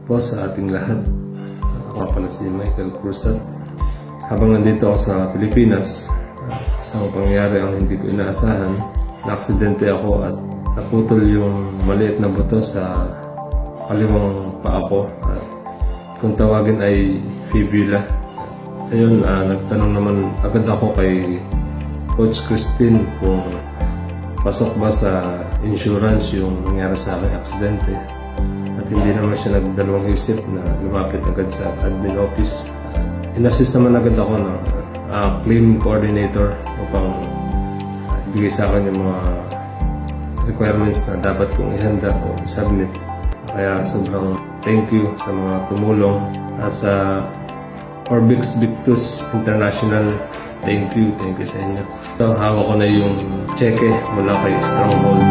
po sa ating lahat. Ako pala si Michael Cruzat. Habang nandito ako sa Pilipinas, isang pangyayari ang hindi ko inaasahan. Na-aksidente ako at naputol yung maliit na buto sa kaliwang paa ko. At kung tawagin ay fibula. Ayun, nagtanong naman agad ako kay Coach Christine kung pasok ba sa insurance yung nangyari sa aking aksidente. At hindi naman siya nagdalawang isip na lumapit agad sa admin office. In-assist naman agad ako ng claim coordinator upang ibigay sa akin yung mga requirements na dapat kong ihanda o submit. Kaya sobrang thank you sa mga tumulong. Sa Orbix Victus International, thank you sa inyo. Ito, hawak ko na yung cheque mula kay Stronghold.